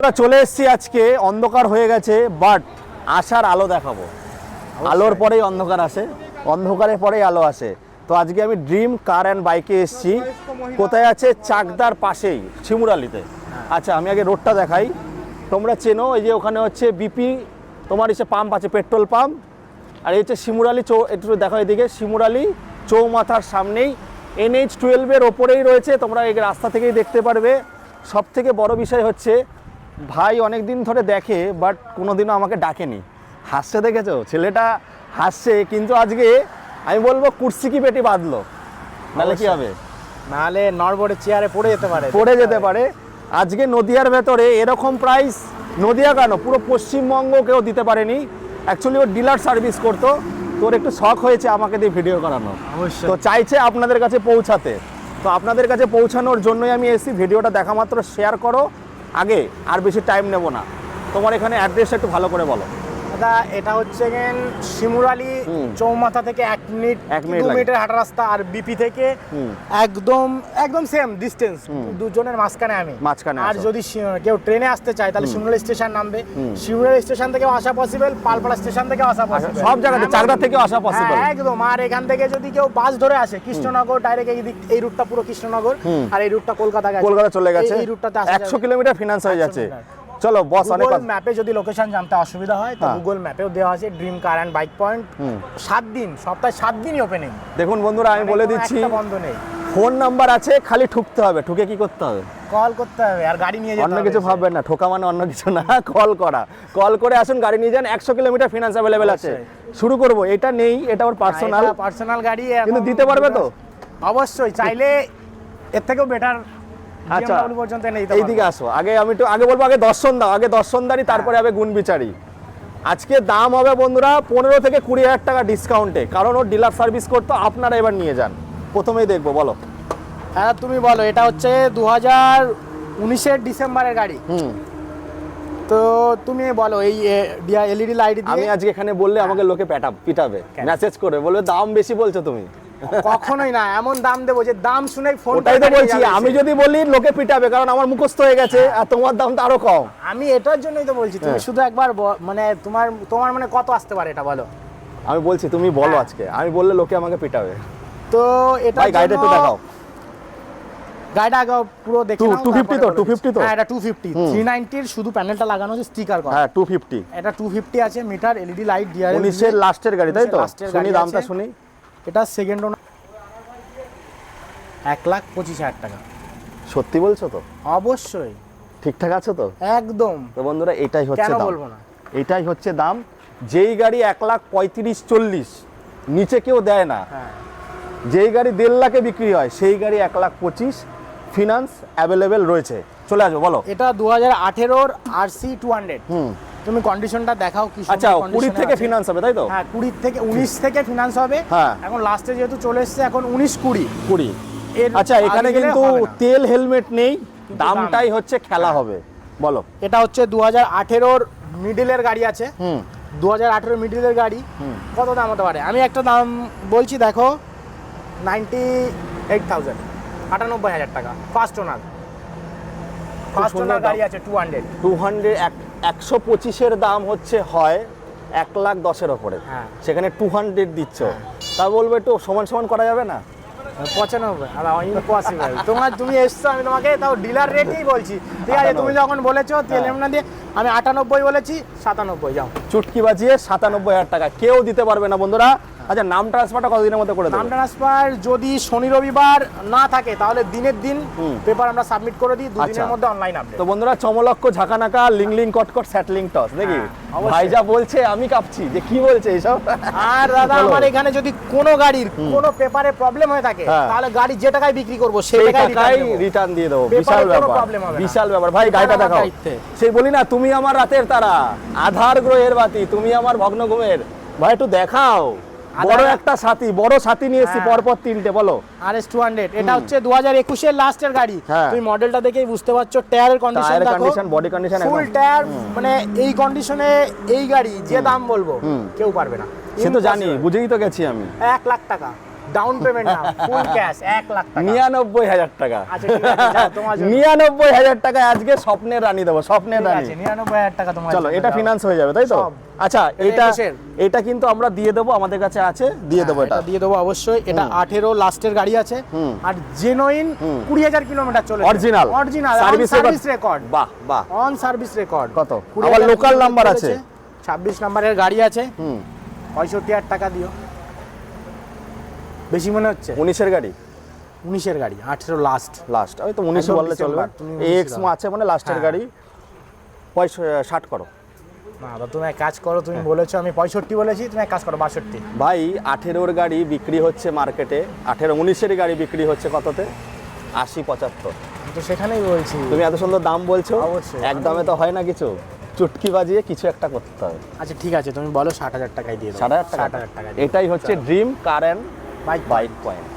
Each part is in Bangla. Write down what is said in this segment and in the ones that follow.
বন্ধুরা চলে এসেছি আজকে, অন্ধকার হয়ে গেছে বাট আসার আলো দেখাবো। আলোর পরেই অন্ধকার আসে, অন্ধকারের পরেই আলো আসে। তো আজকে আমি ড্রিম কার অ্যান্ড বাইকে এসেছি। কোথায় আছে? চাকদার পাশেই, শিমুরালিতে। আচ্ছা আমি আগে রোডটা দেখাই, তোমরা চেনো। এই যে ওখানে হচ্ছে বিপি তোমার এসে পাম্প আছে, পেট্রোল পাম্প। আর এই হচ্ছে শিমুরালি একটু দেখো এদিকে, শিমুরালি চৌমাথার সামনেই NH-12-এর ওপরেই রয়েছে, তোমরা এই রাস্তা থেকেই দেখতে পারবে। সব থেকে বড় বিষয় হচ্ছে ভাই অনেক দিন ধরে দেখে বাট কোনোদিনও আমাকে ডাকেনি। হাসছে, দেখেছো ছেলেটা হাসছে, কিন্তু আজকে আমি বলবো কুর্সি কি পেটি বাঁধলো, নাহলে কি হবে, নাহলে নড়বড়ে চেয়ারে পড়ে যেতে পারে। আজকে নদিয়ার ভেতরে এরকম প্রাইস, নদিয়া কেন পুরো পশ্চিমবঙ্গ কেউ দিতে পারেনি। অ্যাকচুয়ালি ও ডিলার সার্ভিস করতো, তোর একটু শখ হয়েছে আমাকে দিয়ে ভিডিও করানো, তো চাইছে আপনাদের কাছে পৌঁছাতে। তো আপনাদের কাছে পৌঁছানোর জন্যই আমি এসেছি। ভিডিওটা দেখা মাত্র শেয়ার করো আগে, আর বেশি টাইম নেব না। তোমার এখানে অ্যাড্রেসটা একটু ভালো করে বলো। দাদা এটা হচ্ছে শিমুরালি চৌমাথা থেকে 1 মিনিটের হাঁটা রাস্তা, আর বিপি থেকে একদম সেম ডিসটেন্স, দুজনের মাঝখানে আমি। আর যদি কেউ ট্রেনে আসতে চায় তাহলে শিমুরালি স্টেশন নামবে, শিমুরালি স্টেশন থেকে আসা পসিবল, পালপাড়া স্টেশন থেকে আসা পসিবল, সব জায়গাতে চাকদা থেকে আসা পসিবল একদম। আর এখান থেকে যদি কেউ বাস ধরে আসে কৃষ্ণনগর ডাইরেক্ট, এই রুটটা পুরো কৃষ্ণনগর, আর এই রুটটা কলকাতা চলে গেছে। এই রুটটাতে 100 কিলোমিটার ফিনান্স হয়ে যাচ্ছে। চলো বস, অনেক গুগল ম্যাপে যদি লোকেশন জানতে অসুবিধা হয় তো গুগল ম্যাপেও দেওয়া আছে dream car and bike point. 7 দিন, সপ্তাহে 7 দিনই ওপেনিং। দেখুন বন্ধুরা আমি বলে দিচ্ছি, বন্ধ নেই। ফোন নাম্বার আছে, খালি ঠুকতে হবে। ঠুকে কি করতে হবে? কল করতে হবে আর গাড়ি নিয়ে যেতে হবে। অন্য কিছু ভাববেন না, ঠোকা মানে অন্য কিছু না, কল করা। কল করে আসুন, গাড়ি নিয়ে যান। 100 কিলোমিটার ফিনান্স অ্যাভেলেবেল আছে। শুরু করব। এটা নেই, এটা ওর পার্সোনাল গাড়ি, কিন্তু দিতে পারবে তো? অবশ্যই, চাইলে এর থেকেও বেটার। আচ্ছা এইদিকে আসো, আগে বলবো আগে দর্শন দাও, আগে দর্শনদারি, তারপরে হবে গুণ বিচারি। আজকে দাম হবে বন্ধুরা 15 থেকে 20,000 টাকা ডিসকাউন্টে, কারণ ওর ডিলার সার্ভিস করতো। আপনারা এবার নিয়ে যান। প্রথমেই দেখবো, বলো। হ্যাঁ তুমি বলো। এটা হচ্ছে 2019-এর ডিসেম্বরের গাড়ি। তো তুমি বলো, এই LED লাইট দিয়ে আমি আজকে এখানে বললে আমাকে লোকে পিটাবে, মেসেজ করে বলবে দাম বেশি বলছো তুমি। কখনোই না, এমন দাম দেবো যে দাম শুনে ফোন। ওটাই তো বলছি, আমি যদি বলি লোকে পিটাবে, কারণ আমার মুখস্থ হয়ে গেছে, আর তোমার দাম তো আরো কম। আমি এটার জন্যই তো বলছি, তুমি শুধু একবার মানে তোমার মানে কত আসতে পারে এটা বলো। আমি বলছি তুমি বলো আজকে, আমি বললে লোকে আমাকে পিটাবে। তো এটা গাড়িটা একটু দেখাও। গাড়িটা আগে পুরো দেখে নাও। 250 তো? 250 তো? হ্যাঁ এটা 250। 390 এর শুধু প্যানেলটা লাগানো আছে, স্টিকার করা। হ্যাঁ 250। এটা 250 আছে মিটার, LED লাইট, ডিআরএল। 19-এর লাস্টের গাড়ি তাই তো? শুনি দামটা শুনি। এটা সেকেন্ড ওনার, 1,25,000 টাকা। সত্যি বলছো তো? অবশ্যই ঠিকঠাক আছে তো? একদম। তো বন্ধুরা এটাই হচ্ছে দাম, বলবো না, এটাই হচ্ছে দাম। যেই গাড়ি 1,35,40 নিচে কেউ দেয় না, যেই গাড়ি 1.5 লাখে বিক্রি হয় সেই গাড়ি 1,25,000 ফিনান্স অ্যাভেলেবেল রয়েছে। চলে আসবে, বলো। এটা 2018-এর RC 200। তুমি কন্ডিশনটা দেখাও কি। আচ্ছা 20 থেকে ফিনান্স হবে তাই তো? হ্যাঁ 20 থেকে 19 থেকে ফিনান্স হবে। এখন লাস্টে যেহেতু চলে এসেছে, এখন 19-20। আচ্ছা এখানে কিন্তু তেল হেলমেট নেই, দামটাই হচ্ছে খেলা হবে। বলো। এটা হচ্ছে 2018-এর মিডলের গাড়ি আছে। 2018-এর মিডলের গাড়ি কত দাম হতে পারে? আমি একটা দাম বলছি, দেখো 98,000, 98,000 টাকা। ফার্স্ট ওনার গাড়ি আছে 200। 125-এর দাম হচ্ছে হয় 1,10,000-এর ওপরে, সেখানে 200 দিচ্ছ। তা বলবো একটু সমান সমান করা যাবে না? 95 ইম্পসিবল। তুমি এসছো, আমি তোমাকে তাও ডিলার রেটেই বলছি, ঠিক আছে? তুমি যখন বলেছো তেল এমনা দিয়ে, আমি 98 বলেছি, 97 যাও। চুটকি বাজিয়ে 97,000 টাকা কেউ দিতে পারবে না বন্ধুরা। আচ্ছা নাম ট্রান্সফারটা কতদিনের মধ্যে করে দেব? নাম ট্রান্সফার যদি শনি রবিবার না থাকে তাহলে দিনের দিন পেপার আমরা সাবমিট করে দিই, 2 দিনের মধ্যে অনলাইন আপডেট। তো বন্ধুরা চমলক্ষ ঝাঁকানাকা লিং কটকট স্যাটলিং টস দেখি ভাই যা বলছে আমি কাঁপছি যে কি বলছে এইসব। আর দাদা আমার এখানে যদি কোনো গাড়ির কোনো পেপারে প্রবলেম হয়ে থাকে তাহলে গাড়ি যে টাকায় বিক্রি করব সেই টাকায় রিটার্ন দিয়ে দেবো। বিশাল ব্যাপার, বিশাল ব্যাপার। ভাই গাড়িটা দেখাও। সেই বলি না তুমি আমার রাতের তারা, আধার গ্রহের বাতি, তুমি আমার ভগ্ন ঘুমের। ভাই একটু দেখাও। বড় একটা সাথী, বড় সাথী নিয়ে এসেছি পরপর 3টে। বলো। RS 200 এটা হচ্ছে 2021-এর লাস্টের গাড়ি। তুমি মডেলটা দেখেই বুঝতে পারছো, টায়ারের কন্ডিশন দেখো, বডি কন্ডিশন ফুল টায়ার। মানে এই কন্ডিশনে এই গাড়ি যে দাম বলবো কেউ পারবে না। সে তো জানি, বুঝেই তো গেছি আমি। 1 লাখ টাকা ডাউন পেমেন্ট না, ফুল ক্যাশ 1 লাখ টাকা। 99,000 টাকা। আচ্ছা ঠিক আছে, যাও তোমার জন্য। 99,000 টাকায় আজকে স্বপ্নের রানী দেবো, স্বপ্নের ঠিক রানী। আছে, 99,000 টাকা তোমার চলো জন্য, এটা যাও। ফিনান্স হয়ে যাবে তাই তো? সব। আচ্ছা এটা এটা 21 এটা কিন্তু আমরা দিয়ে দেবো, আমাদের কাছে আছে, দিয়ে দেবো এটা। এটা দিয়ে দেবো অবশ্যই। এটা 18 লাস্টের গাড়ি আছে আর জেনুইন 20,000 কিলোমিটার চলে। Original service record. বাহ বাহ। On service record. কত? আবার লোকাল নাম্বার আছে। 26 নাম্বারের গাড়ি আছে। 65,000 টাকা দিও। বেশি মনে হচ্ছে? 19-এর গাড়ি, 19-এর গাড়ি, 18 লাস্ট। লাস্ট আমি তো 19 বললে চলবে। এক্স আছে মানে লাস্টের গাড়ি। 60 করো না, তো তুমি এক কাজ করো, তুমি বলেছো আমি 65 বলেছি, তুমি এক কাজ করো 62। ভাই 18-এর গাড়ি বিক্রি হচ্ছে মার্কেটে, 19-এর গাড়ি বিক্রি হচ্ছে কততে? 80-75। তো সেখানেই বলছি, তুমি এত সুন্দর দাম বলছো, অবশ্যই। একদমে তো হয় না কিছু, চুটকি বাজিয়ে কিছু একটা করতে হবে। আচ্ছা ঠিক আছে, তুমি বলো 60,000 টাকায় দিয়ে দাও। 60,000 টাকা। এটাই হচ্ছে dream car and bike bike point.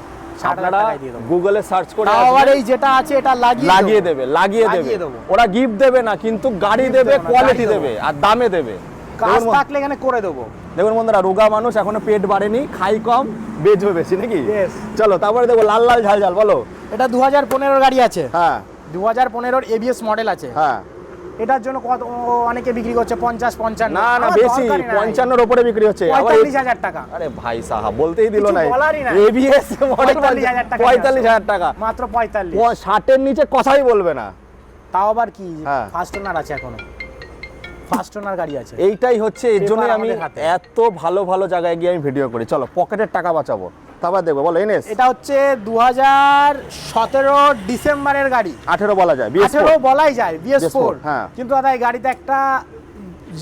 60,000 আপনারা টাকায় দিয়ে দেবো। গুগলে সার্চ করে আবার এই যেটা আছে এটা লাগিয়ে দেবে। লাগিয়ে দেবো। ওরা গিফট দেবে না, কিন্তু গাড়ি Gift দেবে, দেবে না, কোয়ালিটি গাড়ি দেবে আর দামে দেবে। কাজ থাকলে এখানে করে দেবো। দেখুন বন্ধুরা, রোগা মানুষ, এখনো পেট বাড়েনি, খাই কম বেচবে বেশি নাকি? Yes. চলো তারপরে দেখো লাল লাল ঝাল ঝাল, বলো। এটা 2015 গাড়ি আছে। হ্যাঁ 2015 এবিএস মডেল আছে। হ্যাঁ। এটার জন্য কত অনেকে বিক্রি করছে 50-55। না না, আমার বেশি, দরকারই নাই। 55-এর উপরে বিক্রি হচ্ছে। আবার 45,000 টাকা। আরে ভাই সাহাব বলতেই দিল কিছু না, বলারই নাই। এবিএস মডেল 45,000 টাকা। 45,000 টাকা, মাত্র 45। 60-এর নিচে কথাই বলবে না। তাও আবার কি হ্যাঁ। ফার্স্ট ওনার আছে, এখনো ফার্স্ট ওনার গাড়ি আছে। এইটাই হচ্ছে, এর জন্য Paper আমি আমাদের হাতে। এত ভালো ভালো জায়গায় গিয়ে আমি ভিডিও করি। চলো পকেটের টাকা বাঁচাবো, তারপর দেখবো, বলো এনএস। এটা হচ্ছে 2017 ডিসেম্বরের গাড়ি। 18 বলা যায়, 18 বলাই যায়, BS4। হ্যাঁ। কিন্তু দাদা এই গাড়িতে একটা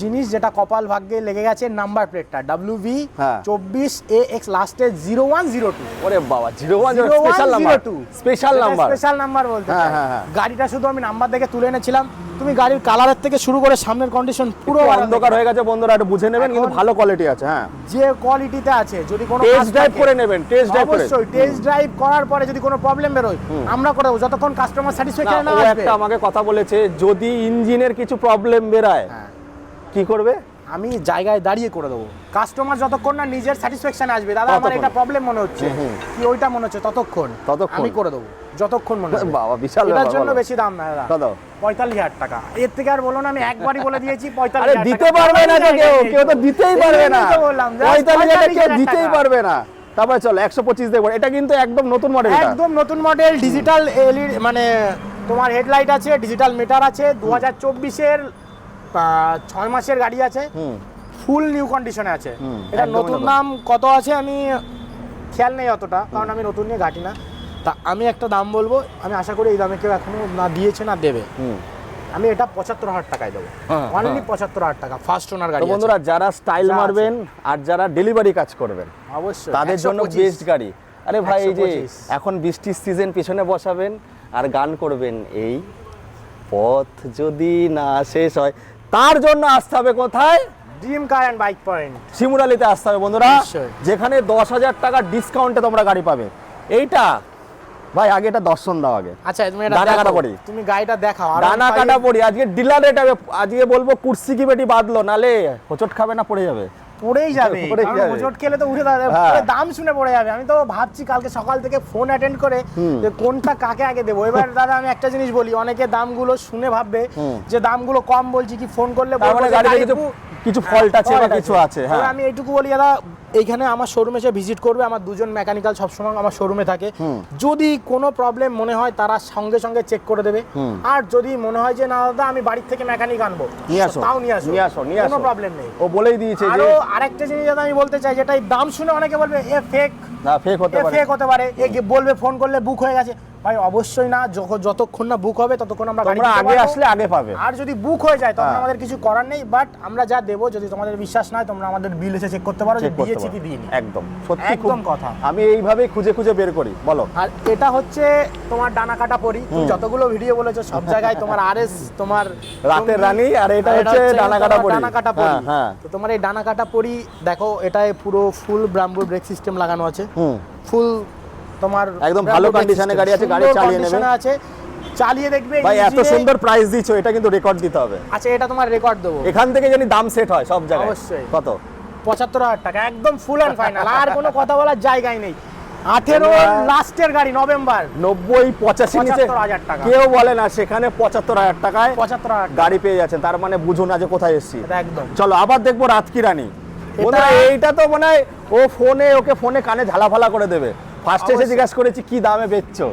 জিনিস যেটা কপাল ভাগ্যে লেগে গেছে, নাম্বার প্লেটটা WV হ্যাঁ। 24AX লাস্টে 0102। ওরে বাবা, 01 special number, special number, special number বলতে হ্যাঁ, চাই। হ্যাঁ, হ্যাঁ। গাড়িটা শুধু আমি নাম্বার দেখে তুলে এনেছিলাম। তুমি গাড়ির কালারের থেকে শুরু করে সামনের কন্ডিশন পুরো পুরো অন্ধকার হয়ে গেছে বন্ধুরা, একটু বুঝে নেবেন, কিন্তু এখন- ভালো কোয়ালিটি আছে। হ্যাঁ, যে কোয়ালিটিতে আছে, যদি কোনো টেস্ট কাজ ড্রাইভ থাকে- করে নেবেন, টেস্ট ড্রাইভ করে। অবশ্যই টেস্ট ড্রাইভ করার পরে যদি কোনো প্রবলেম বেরোয় আমরা করে দেবো, যতক্ষণ কাস্টমার না, স্যাটিসফ্যাকশন না ও আসবে। একটা আমাকে কথা বলেছে, যদি ইঞ্জিনের কিছু প্রবলেম বেরায় হ্যাঁ। কি করবে? আমি জায়গায় দাঁড়িয়ে করে দেবো, কাস্টমার যতক্ষণ না নিজের স্যাটিসফ্যাকশন আসবে, দাদা আমার ততক্ষণ। এটা প্রবলেম মনে হচ্ছে কি ওইটা মনে হচ্ছে, ততক্ষণ আমি করে দেবো, যতক্ষণ মনে হবে। বাবা বিশাল এটার ব্যাপার, জন্য বলো। বেশি দাম না দাদা, কত? 45,000 টাকা। এর থেকে আর বলো না, আমি একবারই বলে দিয়েছি আরে 45,000 দিতে পারবে না তো কেউ, কেউ তো দিতেই পারবে না। 45,000 কেউ দিতেই পারবে না। তারপরে চলো 125 দেখবো, এটা কিন্তু একদম নতুন মডেল। একদম নতুন মডেল, ডিজিটাল এলইডি, মানে তোমার হেডলাইট আছে, ডিজিটাল মিটার আছে, 2024-এর 6 মাসের গাড়ি আছে, ফুল নিউ কন্ডিশনে আছে। এটা একদমই নতুন নতুন। দাম কত আছে আমি খেয়াল নেই অতটা, কারণ আমি নতুন নিয়ে ঘাটি না। তা আমি একটা দাম বলবো, আমি আশা করি এই দামে কেউ এখনো না দিয়েছে না দেবে। আমি এটা 75,000 টাকায় দেবো, অনলি 75,000 টাকা, ফার্স্ট ওনার গাড়ি তো আছে। বন্ধুরা, যারা স্টাইল যা আছে। মারবেন আর যারা ডেলিভারি কাজ করবেন অবশ্যই তাদের জন্য 125 বেস্ট গাড়ি। আরে ভাই, এই যে 125 এখন বৃষ্টির সিজন, পিছনে বসাবেন আর গান করবেন, এই পথ যদি না শেষ হয়, তার জন্য আসতে হবে কোথায়? Dream car and bike point. শিমুরালিতে আসতে হবে বন্ধুরা, নিশ্চয়ই। যেখানে 10,000 টাকা ডিসকাউন্টে তোমরা গাড়ি পাবে। এইটা ভাই আগে এটা দর্শন দাও আগে। আচ্ছা তুমি এটা ডানা কাটা দেখো, পড়ি। তুমি গাড়িটা দেখাও। আর ডানা কাটা পড়ি আজকে ডিলার রেট হবে, আজকে বলবো কুর্সি কি বেটি বাঁধলো, নালে হোঁচট খাবে না, পড়ে যাবে। পড়েই যাবে, পড়েই কারণ যাবে। হোঁচট খেলে তো উঠে যাবে, হ্যাঁ। পরে দাম শুনে পড়ে যাবে। আমি তো ভাবছি কালকে সকাল থেকে ফোন অ্যাটেন্ড করে যে কোনটা কাকে আগে দেবো। এবার দাদা আমি একটা জিনিস বলি, অনেকে দামগুলো শুনে ভাববে যে দামগুলো কম বলছি, কি ফোন করলে তার বলবো মানে যে গাড়িতে গাড়ি কিছু ফল্ট আছে বা কিছু আছে। তবে হ্যাঁ, আমি এইটুকু বলি দাদা, এইখানে আমার শোরুমে এসে ভিজিট করবে, আমার দুজন মেকানিক্যাল সবসময় আমার শোরুমে থাকে। যদি কোনো প্রবলেম মনে হয় তারা সঙ্গে সঙ্গে চেক করে দেবে। আর যদি মনে হয় যে না দাদা আমি বাড়ির থেকে মেকানিক আনবো, নিয়ে আসো, তাও নিয়ে আসো, নিয়ে আসো, নিয়ে কোনো আসো। প্রবলেম নেই। ও বলেই দিয়েছে যে আরো আরেকটা জিনিস দাদা আমি বলতে চাই, যেটা এই দাম শুনে অনেকে বলবে এ ফেক, না ফেক হতে পারে। ফেক হতে পারে, এ বলবে ফোন করলে বুক হয়ে গেছে। ভাই অবশ্যই না, যতক্ষণ না বুক হবে ততক্ষণ আমরা গাড়ি তোমরা দিতে আগে পারবো। আসলে আগে পাবে। আর যদি বুক হয়ে যায় তখন হ্যাঁ। আমাদের কিছু করার নেই, বাট আমরা যা দেবো, যদি তোমাদের বিশ্বাস না হয় তোমরা আমাদের বিল এসে চেক করতে পারো যে চেক করতে দিয়েছি পারো। কি দিইনি। একদম সত্যি, একদম খুব কথা। আমি এইভাবেই খুঁজে খুঁজে বের করি। বলো। আর এটা হচ্ছে তোমার ডানা কাটা পরি, তুমি যতগুলো ভিডিও বলেছো সব জায়গায় তোমার আরএস, তোমার রাতের রানী, আর এটা আর হচ্ছে ডানা কাটা পরি। ডানা কাটা পরি। হ্যাঁ, হ্যাঁ। তো তোমার এই ডানা কাটা পরি দেখো, এটায় পুরো ফুল ব্রাম্বো ব্রেক সিস্টেম লাগানো আছে, ফুল তোমার একদম Brembo ভালো brake কন্ডিশনে system, গাড়ি আছে, গাড়ি সুন্দর চালিয়ে নেবে। condition এ আছে, চালিয়ে দেখবে ভাই এত engine-এ- সুন্দর প্রাইস দিছো, এটা কিন্তু রেকর্ড দিতে হবে। আচ্ছা এটা তোমার রেকর্ড দেবো, এখান থেকে জানি দাম সেট হয় সব জায়গায়। অবশ্যই। কত? 75,000 টাকা, একদম ফুল অ্যান্ড ফাইনাল, আর কোনো কথা বলার জায়গাই নেই। 18 লাস্টের গাড়ি নভেম্বর 90-85 নিচে 75,000 টাকা। কেউ বলে না, সেখানে 75,000 টাকায় 75,000 গাড়ি পেয়ে যাচ্ছেন। তার মানে বুঝুন আজ কোথায় এসেছি। এটা একদম। চলো আবার দেখবো রাত কি রানী। বন্ধুরা এইটা তো মনে হয় ওকে ফোনে কানে ঝালাফালা করে দেবে। ফার্স্টে এসে জিজ্ঞাসা করেছি কি দামে বেচছো,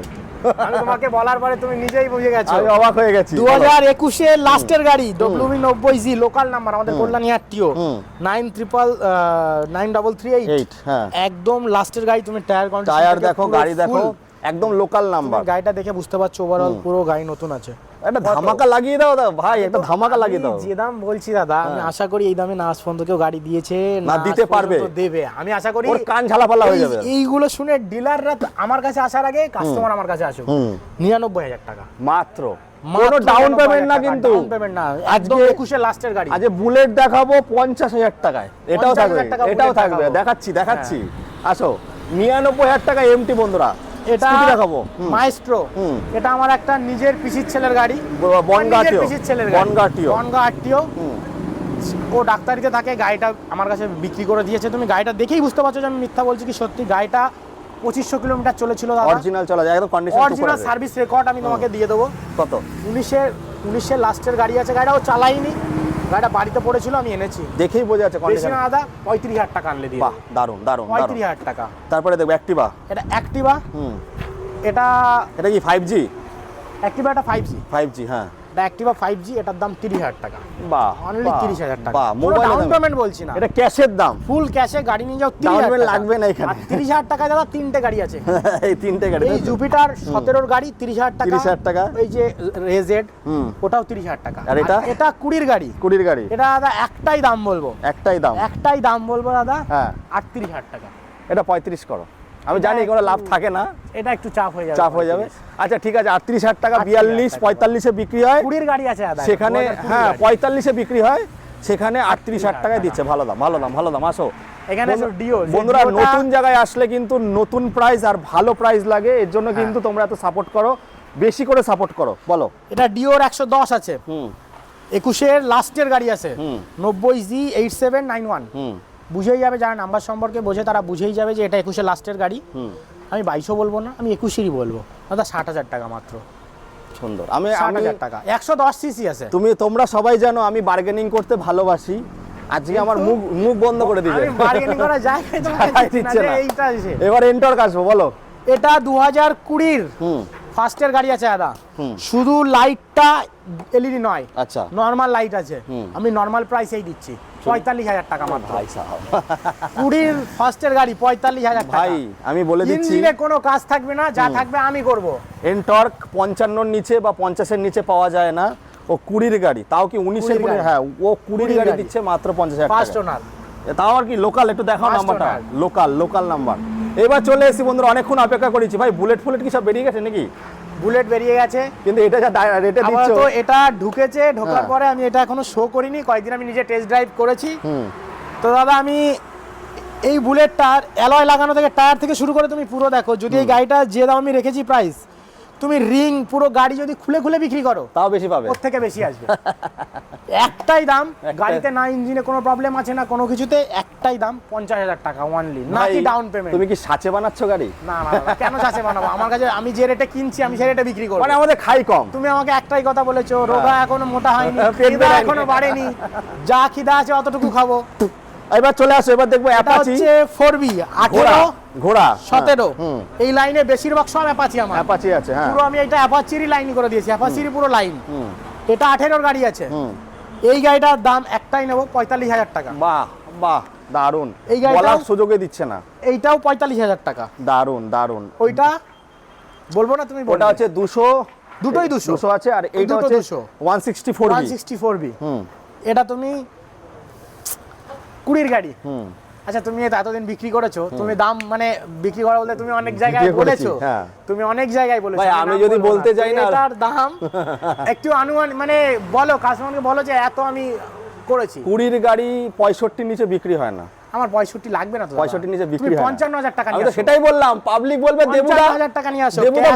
আমি তোমাকে বলার পরে তুমি নিজেই বুঝে গেছো। আমি অবাক হয়ে গেছি। 2021 এর লাস্টের গাড়ি WV 90Z লোকাল নাম্বার, আমাদের কল্যাণী আরটিও 93338। হ্যাঁ একদম লাস্টের গাড়ি। তুমি টায়ার কন্ডিশন, টায়ার দেখো, গাড়ি দেখো, একদম লোকাল নাম্বার। গাড়িটা দেখে বুঝতে পারছো ওভারঅল পুরো গাড়ি নতুন আছে। একটা ধামাকা লাগিয়ে দাও ভাই, একটা ধামাকা লাগিয়ে দাও। যে দাম বলছি দাদা, আমি আশা করি এই দামে না আজ পর্যন্ত কেউ গাড়ি দিয়েছে না, দিতে পারবে, দেবে। আমি আশা করি ওর কান ঝালাপালা হয়ে যাবে। এইগুলো শুনে ডিলাররা আমার কাছে আসার আগে কাস্টমার আমার কাছে আসুক। 99,000 টাকা মাত্র, কোনো ডাউন পেমেন্ট না, কিন্তু ডাউন পেমেন্ট না, একদম 21 এর লাস্টের গাড়ি। আজ বুলেট দেখাবো 50,000 টাকায়, এটাও থাকবে, 50,000 টাকা এটাও বুলেট থাকবে, দেখাবো। দেখাচ্ছি। আসো 99,000 টাকা এমটি বন্ধুরা। এটা স্কুটি দেখাবো, মাইস্ট্রো। এটা আমার একটা নিজের পিসির ছেলের গাড়ি, বনগাটিও, পিসির ছেলের গাড়ি, বনগাটিও। বনগাটিও। ও ডাক্তারিতে থাকে, গাড়িটা আমার কাছে বিক্রি করে দিয়েছে। তুমি গাড়িটা দেখেই বুঝতে পারছো যে আমি মিথ্যা বলছি কি সত্যি। গাড়িটা 2500 কিলোমিটার চলেছিল দাদা, অরিজিনাল চলা যায়, একদম কন্ডিশন অরিজিনাল সার্ভিস রেকর্ড আমি তোমাকে দিয়ে দেবো। কত? 19 এর লাস্টের গাড়ি আছে। গাড়িটা ও চালাইনি, গাড়িটা বাড়িতে পড়েছিল, আমি এনেছি। দেখেই বোঝা যাচ্ছে বেশি কন্ডিশন। না দাদা, 35,000 টাকা আনলে দিয়ে। বাহ, দারুন দারুন। 35,000 টাকা। তারপরে দেখো অ্যাক্টিভা। এটা অ্যাক্টিভা। এটা কি 5G? অ্যাক্টিভা এটা 5G। 5G, হ্যাঁ। এটা অ্যাক্টিভা 5G, এটার দাম 30,000 টাকা। বাহ, অনলি 30,000 টাকা। বাহ, মোবাইল মোবাইল ডাউন পেমেন্ট বলছি না, এটা ক্যাশের দাম। ফুল ক্যাশে গাড়ি নিয়ে যাও, 30,000 ডাউন পেমেন্ট টাকা লাগবে না এখানে। 30,000 টাকায় দাদা তিনটে গাড়ি আছে। এই তিনটে গাড়ি, এই জুপিটার 17 গাড়ি 30,000 টাকা। 30,000 টাকা। এই যে রেজেড, ওটাও 30,000 টাকা। আর এটা? এটা 20 গাড়ি। 20 গাড়ি। এটা দাদা একটাই দাম বলবো, একটাই দাম বলবো দাদা, হ্যাঁ, 38,000 টাকা। এটা 35 করো। আমি জানি কোনো লাভ থাকে না, এটা একটু চাপ হয়ে যাবে। আচ্ছা ঠিক আছে, 38,000 টাকা 42-45-এ বিক্রি হয়। 20 গাড়ি আছে দাদা সেখানে, হ্যাঁ 45-এ বিক্রি হয়, সেখানে 38,000 টাকায় দিচ্ছে। ভালো দাম, ভালো দাম, ভালো দাম। আসো এখানে ডিও। বন্ধুরা, নতুন জায়গায় আসলে কিন্তু নতুন প্রাইস আর ভালো প্রাইস লাগে, এর জন্য কিন্তু তোমরা এত সাপোর্ট করো, বেশি করে সাপোর্ট করো। বলো। এটা ডিওর 110 আছে, 21 এর লাস্টের গাড়ি আছে, 90Z 8791। বুঝেই যাবে, যারা নাম্বার সম্পর্কে বোঝে তারা বুঝেই যাবে যে এটা 21 এর লাস্টের গাড়ি। আমি 2200 বলবো না, আমি 21-ই বলবো দাদা। 60,000 টাকা মাত্র। সুন্দর। আমি 60,000 টাকা। 110 সিসি আছে। তোমরা সবাই জানো আমি বার্গেনিং করতে ভালোবাসি। আজকে আমার মুখ বন্ধ করে দিবে, আমি বার্গেনিং করা যায় দিচ্ছে না। এইটা আছে। এবার এন্টর্ক আসবো, বলো। এটা 2020 ফার্স্টের গাড়ি আছে দাদা। শুধু লাইটটা এলইডি নয়, আচ্ছা নরমাল লাইট আছে। আমি নরমাল প্রাইসেই দিচ্ছি 45,000 টাকা মাত্র। ভাই সাহেব, 20 ফার্স্টের গাড়ি 45,000 টাকা। ভাই আমি বলে দিচ্ছি, ইঞ্জিনে কোনো কাজ থাকবে না, যা থাকবে আমি করব। এন্টর্ক 55-র নিচে বা 50-এর নিচে পাওয়া যায় না। ও 20-র গাড়ি, তাও কি 19-এর গাড়ি? হ্যাঁ, ও 20-র গাড়ি দিচ্ছে মাত্র 50,000 টাকা। ফার্স্ট ওনার, তাও আর কি লোকাল। একটু দেখাও নাম্বারটা, লোকাল নাম্বার। এবার চলে এসেছি বন্ধুরা, অনেকক্ষণ অপেক্ষা করেছি। ভাই বুলেট কি সব বেরিয়ে গেছে নাকি? বুলেট বেরিয়ে গেছে, কিন্তু এটা যা রেটে দিচ্ছ, তো এটা ঢুকেছে। ঢোকার পরে আমি এটা এখনো শো করিনি, কয়েকদিন আমি নিজে টেস্ট ড্রাইভ করেছি। তো দাদা আমি এই বুলেটটার অ্যালয় লাগানো থেকে টায়ার থেকে শুরু করে তুমি পুরো দেখো। যদি এই গাড়িটা যে দাম আমি রেখেছি প্রাইস, তুমি রিং পুরো গাড়ি যদি খুলে বিক্রি করো তাও বেশি পাবে, ওর থেকে বেশি আসবে। একটাই দাম, গাড়িতে না ইঞ্জিনে কোনো প্রবলেম আছে না কোনো কিছুতে, একটাই দাম 50,000 টাকা অনলি, নাকি ডাউন পেমেন্ট। তুমি কি সাচে বানাচ্ছো গাড়ি? না কেন সাচে বানাবো? আমার কাছে আমি যে রেটে কিনছি আমি সেই রেটে বিক্রি করব। মানে আমাদের খাই কম। তুমি আমাকে একটাই কথা বলেছো, রোগা এখনো মোটা হয়নি, খিদা এখনো বাড়েনি, যা খিদা আছে অতটুকু খাবো। এবার চলে আসো, এবার দেখবো অ্যাপাচি 4B 18 ঘোড়া 17। এই লাইনে বেশিরভাগ সব অ্যাপাচি আমার। অ্যাপাচি আছে, হ্যাঁ। পুরো আমি এটা অ্যাপাচিরই লাইন করে দিয়েছি, অ্যাপাচিরই পুরো লাইন। এটা 18-র গাড়ি আছে। এই গাড়িটার দাম একটাই নেব 45,000 টাকা। বাহ দারুন। এই গাড়িটা বলার সুযোগই দিচ্ছে না। এইটাও 45,000 টাকা। দারুন। ওইটা বলবো না, তুমি বলবে। ওটা হচ্ছে 200, দুটোই 200 আছে, আর এইটা হচ্ছে 164B। এটা তুমি 20-র গাড়ি। আচ্ছা তুমি এতদিন বিক্রি করেছো, তুমি দাম মানে বিক্রি করা বলতে তুমি অনেক জায়গায় বলেছো, তুমি অনেক জায়গায় বলেছো। ভাই আমি যদি বলতে যাই না, এটার দাম একটু অনুমান মানে বলো, কাস্টমারকে বলো যে এত আমি করেছি। 20-র গাড়ি 65-র নিচে বিক্রি হয় না। আমার 65 লাগবে না তো, 65-র নিচে বিক্রি হয় না। 55,000 টাকা নিয়ে আসো। আমি তো সেটাই বললাম, পাবলিক বলবে দেবুদা 55,000 টাকা নিয়ে আসো, দেবুদা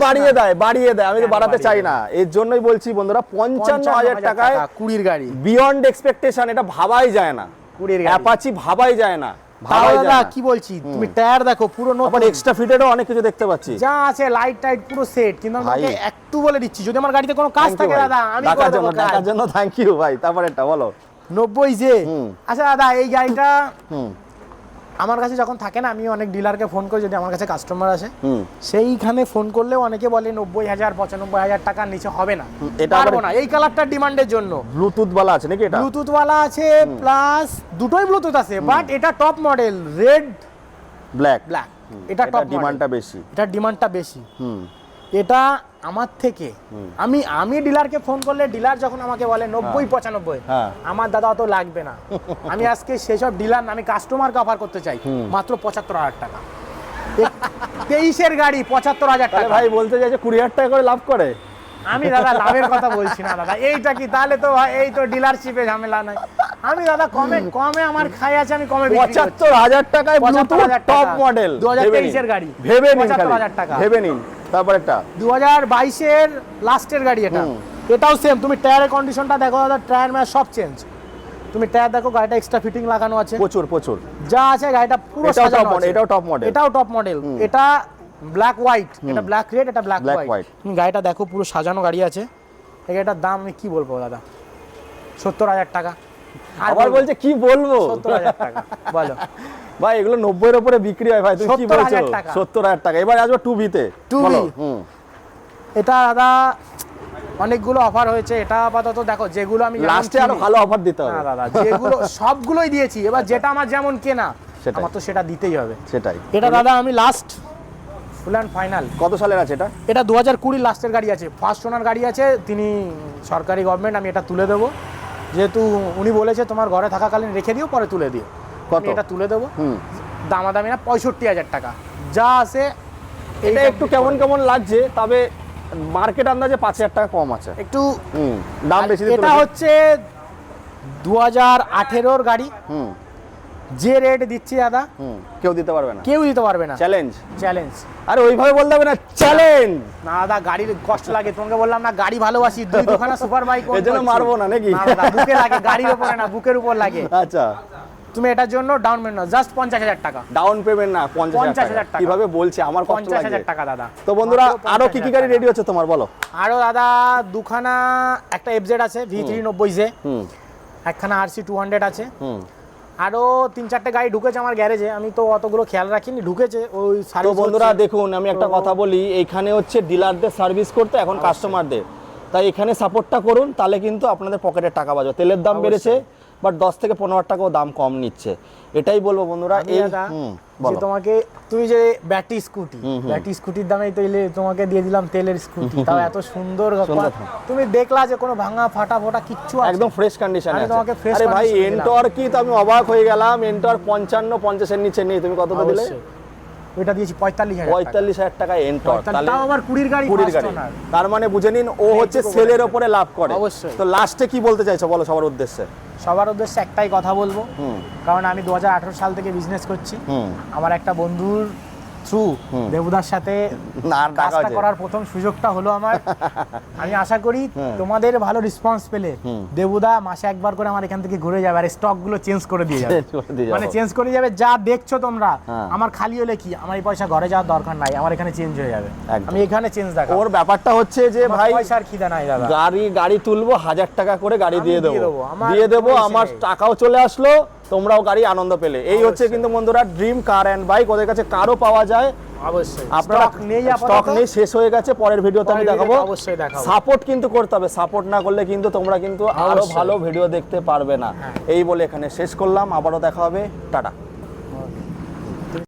বাড়িয়ে দেয়, আমি তো বাড়াতে চাই না। এর জন্যই বলছি বন্ধুরা, 55,000 টাকায় 20-র গাড়ি বিয়ন্ড এক্সপেকটেশন। এটা ভাবাই যায় না, 20-র গাড়ি অ্যাপাচি ভাবাই যায় না। ভাবাই দাদা যায় না। কি বলছি, তুমি টায়ার দেখো পুরো আবার নতুন, এক্সট্রা ফিটেরও অনেক কিছু দেখতে পাচ্ছি। যা আছে লাইট টাইট পুরো সেট। কিন্তু আমি ভাই। তোমাকে একটু বলে দিচ্ছি, যদি আমার গাড়িতে কোনো কাজ Thank you থাকে ভাই। দাদা আমি ডাকার করে দেবো জন্য, কাজ। ডাকার জন্য থ্যাংক ইউ ভাই। তারপর একটা বলো। 90 যে হুম। আচ্ছা দাদা, এই গাড়িটা হুম আমার কাছে যখন থাকে না, আমি অনেক ডিলারকে ফোন করি, যদি আমার কাছে কাস্টমার আসে হুম সেইখানে ফোন করলেও অনেকে বলে 90,000 95,000 টাকার নিচে হবে না, এটা পারবো আবার- না। এই কালারটার ডিমান্ডের জন্য ব্লুটুথ বালা আছে নাকি এটা? ব্লুটুথ ওয়ালা আছে, প্লাস দুটোই ব্লুটুথ আছে, বাট এটা top model red black. Black, এটা টপ ডিমান্ডটা বেশি। এটা ডিমান্ডটা বেশি। হুম এটা আমার থেকে আমি ডিলারকে ফোন করলে ডিলার যখন আমাকে বলে 90 95, হ্যাঁ। আমার দাদা অত লাগবে না। আমি আজকে সেসব ডিলার আমি কাস্টমারকে অফার করতে চাই মাত্র 75,000 টাকা। 23-এর গাড়ি 75,000 তাহলে টাকা। ভাই বলতে চাইছে 20,000 টাকা করে লাভ করে। আমি দাদা লাভের কথা বলছি না দাদা, এইটা কি তাহলে তো ভাই এই তো ডিলারশিপে ঝামেলা নাই। আমি দাদা কমে আমার খাই আছে, আমি কমে বিক্রি করছি। 75,000 টাকায় ব্লুটুথ 75,000 টপ টাকা। মডেল 2023-এর গাড়ি। ভেবে নিন, 75,000 টাকা। ভেবে নিন। তারপর একটা 2022-এর লাস্টের গাড়ি এটা। এটাও সেম, তুমি টায়ারের কন্ডিশনটা দেখো দাদা, টায়ার ম্যাচ সব চেঞ্জ। তুমি টায়ার দেখো, গাড়িটা এক্সট্রা ফিটিং লাগানো আছে, প্রচুর প্রচুর। যা আছে গাড়িটা পুরো এটাও সাজানো top model, আছে। এটাও top model। এটাও টপ মডেল। এটা ব্ল্যাক হোয়াইট, এটা ব্ল্যাক রেড, এটা ব্ল্যাক Black হোয়াইট। white। তুমি গাড়িটা দেখো পুরো সাজানো গাড়ি আছে। এই গাড়িটার দাম আমি কি বলবো দাদা, 70,000 টাকা। আবার বলছে কি বলবো 70,000 টাকা বলো ভাই, এগুলো 90-এর উপরে বিক্রি হয় ভাই, তুমি কি বলছো? 70,000 টাকা। 70,000 টাকা। এবার আসবো 2B-তে। 2B বলো। হুম এটা দাদা অনেকগুলো অফার হয়েছে, এটা আপাতত দেখো যেগুলো আমি যেমন লাস্টে আরো কিনি- ভালো অফার দিতে না হবে। দাদা, যেগুলো সবগুলোই দিয়েছি, এবার যেটা আমার যেমন কেনা সেটাই। আমার তো সেটা দিতেই হবে। সেটাই। এটা দাদা আমি লাস্ট ফুল অ্যান্ড ফাইনাল, কত সালের আছে এটা? এটা 2020 লাস্টের গাড়ি আছে, ফার্স্ট ওনার গাড়ি আছে, তিনি সরকারি গভর্নমেন্ট। আমি এটা তুলে দেবো, যেহেতু উনি বলেছে তোমার ঘরে থাকাকালীন রেখে দিও, পরে তুলে দিও। কত? আমি এটা তুলে দেবো, হুম দামাদামি না, 65,000 টাকা যা আছে। এটা একটু কেমন কেমন লাগছে, তবে মার্কেট আন্দাজে 5,000 টাকা কম আছে। একটু হুম দাম বেশি দিতে এটা হচ্ছে 2018-র গাড়ি, হুম যে রেট দিচ্ছি দাদা হুম কেউ দিতে পারবে না। কেউ দিতে পারবে না। চ্যালেঞ্জ। চ্যালেঞ্জ আরে ওইভাবে বলতে হবে না, চ্যালেঞ্জ। না দাদা, গাড়ির কষ্ট লাগে, তোমাকে বললাম না গাড়ি ভালোবাসি, দুই দুখানা সুপার বাইক এর জন্য মারবো না নাকি? বুকে লাগে, গাড়ির উপরে না, বুকের উপর লাগে। আচ্ছা, তুমি এটার জন্য ডাউন পেমেন্ট জাস্ট 50,000 টাকা। ডাউন পেমেন্ট না, 50,000 টাকা। কিভাবে বলছে আমার কষ্ট 50,000 লাগে। টাকা দাদা। তো বন্ধুরা, মাত্র আরো কি কি 50,000 গাড়ি টাকা। রেডি হচ্ছে তোমার, বলো। আরো দাদা দুখানা, একটা এফজেড আছে V390 হুম একখানা RC 200 আছে, হুম আরো 3-4টে গাড়ি ঢুকেছে আমার গ্যারেজে, আমি তো অতগুলো খেয়াল রাখিনি, ঢুকেছে ওই তো সার্ভিস। বন্ধুরা দেখুন, আমি একটা কথা বলি, এইখানে হচ্ছে ডিলারদের সার্ভিস করতে, এখন কাস্টমারদের। তাই এখানে সাপোর্টটা করুন, তাহলে কিন্তু আপনাদের পকেটের টাকা বাঁচবে। তেলের দাম বেড়েছে, বাট 10 থেকে 15 টাকাও দাম কম নিচ্ছে। এটাই বলবো বন্ধুরা। এই যে তোমাকে, তুমি যে ব্যাটারি স্কুটির দামে তোমাকে দিয়ে দিলাম তেলের স্কুটি, তাও এত সুন্দর। তুমি দেখলা যে কোনো ভাঙা ফাটা ফোটা কিচ্ছু আছে? একদম ফ্রেশ কন্ডিশনে আমি আছে। তোমাকে fresh আরে ভাই, condition দিলাম। এন্টর কি, তো আমি অবাক হয়ে গেলাম। এন্টর 55-50 এর নিচে নেই। তুমি কত দিলে? অবশ্যই। ওইটা দিয়েছি 45,000 টাকা। 45,000 টাকায় এন্টর। তাহলে তাও আবার 20 গাড়ি, 20 first গাড়ি। owner। তার মানে বুঝে নিন, ও হচ্ছে এইটুকু সেলের বলে ওপরে লাভ করে। অবশ্যই। তো লাস্টে কি বলতে চাইছো বলো সবার উদ্দেশ্যে? সবার উদ্দেশ্যে একটাই কথা বলবো, হুম কারণ আমি 2018 সাল থেকে বিজনেস করছি। হুম আমার একটা বন্ধুর থ্রু দেবুদার সাথে না, আর টাকা কাজটা আছে। করার প্রথম সুযোগটা হলো আমার। আমি আশা করি তোমাদের ভালো রেসপন্স পেলে দেবুদা মাসে একবার করে আমার এখান থেকে ঘুরে যাবে, আর স্টক গুলো চেঞ্জ করে দিয়ে যাবে। Change করে দিয়ে যাবো। মানে চেঞ্জ করে যাবে, যা দেখছো তোমরা হ্যাঁ। আমার খালি হলে কি, আমার এই পয়সা ঘরে যাওয়ার দরকার নাই, আমার এখানে চেঞ্জ হয়ে যাবে। একদম। আমি এখানে চেঞ্জ দেখাবো। ওর ব্যাপারটা হচ্ছে যে আমার ভাই, পয়সার খিদা নাই দাদা। গাড়ি তুলবো, 1000 টাকা করে গাড়ি আমি দিয়ে দিয়ে দেবো, দেবো, আমার দিয়ে দেবো, পয়সা আমার নেই। টাকাও চলে আসলো, তোমরাও গাড়ি আনন্দ পেলে। এই হচ্ছে কিন্তু বন্ধুরা ড্রিম কার অ্যান্ড বাইক। ওদের কাছে কারও পাওয়া যায়, অবশ্যই আপনারা স্টক নেই, স্টক নেই, শেষ হয়ে গেছে। পরের ভিডিওতে আমি পরের দেখাবো। ভিডিওতে অবশ্যই দেখাবো। সাপোর্ট কিন্তু করতে হবে, সাপোর্ট না করলে কিন্তু তোমরা কিন্তু আরো অবশ্যই। ভালো ভিডিও দেখতে পারবে না। এই বলে এখানে শেষ করলাম, আবারও দেখা হবে, টাটা।